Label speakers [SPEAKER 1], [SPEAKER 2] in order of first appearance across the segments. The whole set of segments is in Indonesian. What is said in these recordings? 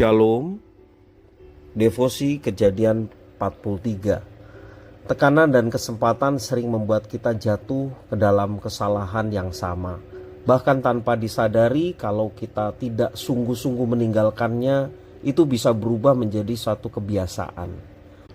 [SPEAKER 1] Shalom. Devosi Kejadian 43. Tekanan dan kesempatan sering membuat kita jatuh ke dalam kesalahan yang sama. Bahkan tanpa disadari, kalau kita tidak sungguh-sungguh meninggalkannya, itu bisa berubah menjadi suatu kebiasaan.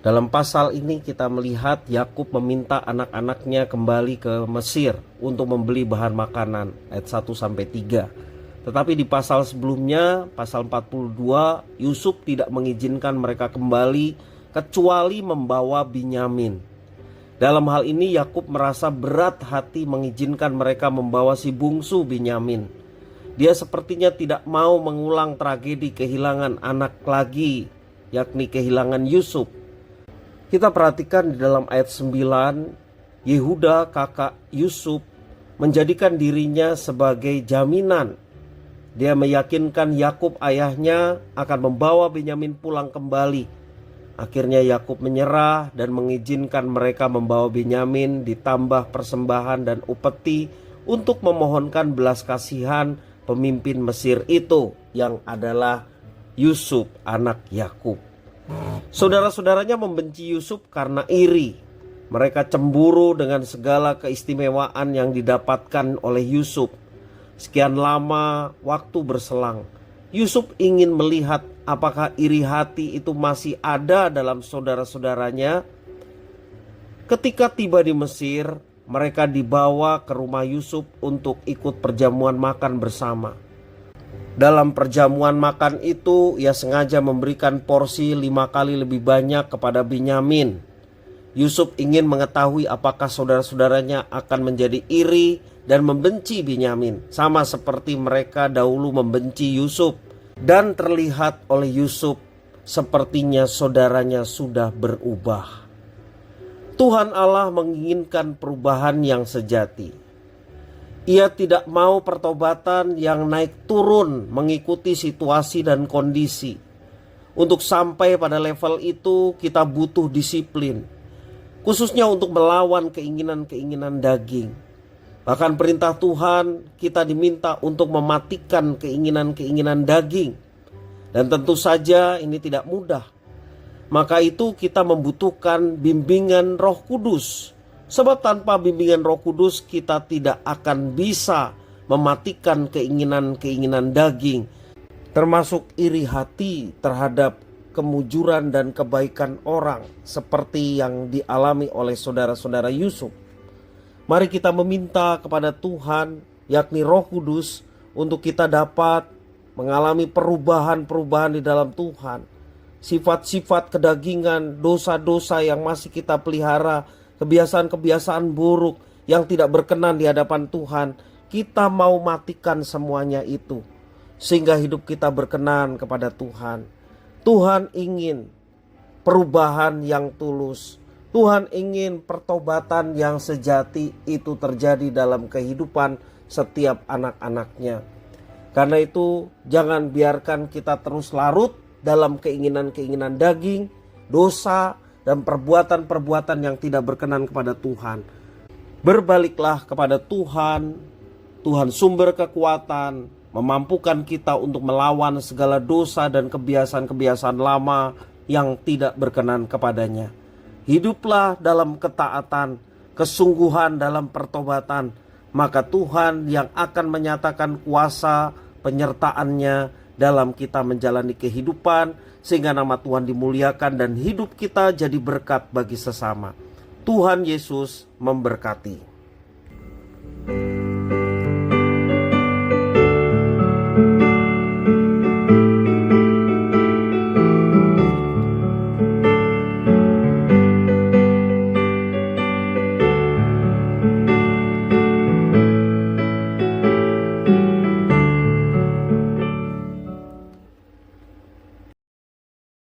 [SPEAKER 1] Dalam pasal ini kita melihat Yakub meminta anak-anaknya kembali ke Mesir untuk membeli bahan makanan, ayat 1-3. Tetapi di pasal sebelumnya, pasal 42, Yusuf tidak mengizinkan mereka kembali kecuali membawa Binyamin. Dalam hal ini Yakub merasa berat hati mengizinkan mereka membawa si bungsu Binyamin. Dia sepertinya tidak mau mengulang tragedi kehilangan anak lagi, yakni kehilangan Yusuf. Kita perhatikan di dalam ayat 9, Yehuda kakak Yusuf menjadikan dirinya sebagai jaminan. Dia meyakinkan Yakub ayahnya akan membawa Binyamin pulang kembali. Akhirnya Yakub menyerah dan mengizinkan mereka membawa Binyamin ditambah persembahan dan upeti untuk memohonkan belas kasihan pemimpin Mesir itu, yang adalah Yusuf anak Yakub. Saudara-saudaranya membenci Yusuf karena iri. Mereka cemburu dengan segala keistimewaan yang didapatkan oleh Yusuf. Sekian lama waktu berselang, Yusuf ingin melihat apakah iri hati itu masih ada dalam saudara-saudaranya. Ketika tiba di Mesir, mereka dibawa ke rumah Yusuf untuk ikut perjamuan makan bersama. Dalam perjamuan makan itu, ia sengaja memberikan porsi 5 kali lebih banyak kepada Binyamin. Yusuf ingin mengetahui apakah saudara-saudaranya akan menjadi iri dan membenci Binyamin, sama seperti mereka dahulu membenci Yusuf. Dan terlihat oleh Yusuf sepertinya saudaranya sudah berubah. Tuhan Allah menginginkan perubahan yang sejati. Ia tidak mau pertobatan yang naik turun mengikuti situasi dan kondisi. Untuk sampai pada level itu kita butuh disiplin, khususnya untuk melawan keinginan-keinginan daging. Bahkan perintah Tuhan, kita diminta untuk mematikan keinginan-keinginan daging. Dan tentu saja ini tidak mudah. Maka itu kita membutuhkan bimbingan Roh Kudus. Sebab tanpa bimbingan Roh Kudus kita tidak akan bisa mematikan keinginan-keinginan daging. Termasuk iri hati terhadap kemujuran dan kebaikan orang, seperti yang dialami oleh saudara-saudara Yusuf. Mari kita meminta kepada Tuhan, yakni Roh Kudus, untuk kita dapat mengalami perubahan-perubahan di dalam Tuhan. Sifat-sifat kedagingan, dosa-dosa yang masih kita pelihara, kebiasaan-kebiasaan buruk yang tidak berkenan di hadapan Tuhan, kita mau matikan semuanya itu, sehingga hidup kita berkenan kepada Tuhan. Tuhan ingin perubahan yang tulus. Tuhan ingin pertobatan yang sejati itu terjadi dalam kehidupan setiap anak-anaknya. Karena itu jangan biarkan kita terus larut dalam keinginan-keinginan daging, dosa, dan perbuatan-perbuatan yang tidak berkenan kepada Tuhan. Berbaliklah kepada Tuhan. Tuhan sumber kekuatan, memampukan kita untuk melawan segala dosa dan kebiasaan-kebiasaan lama yang tidak berkenan kepadanya. Hiduplah dalam ketaatan, kesungguhan dalam pertobatan, maka Tuhan yang akan menyatakan kuasa penyertaannya dalam kita menjalani kehidupan, sehingga nama Tuhan dimuliakan dan hidup kita jadi berkat bagi sesama. Tuhan Yesus memberkati.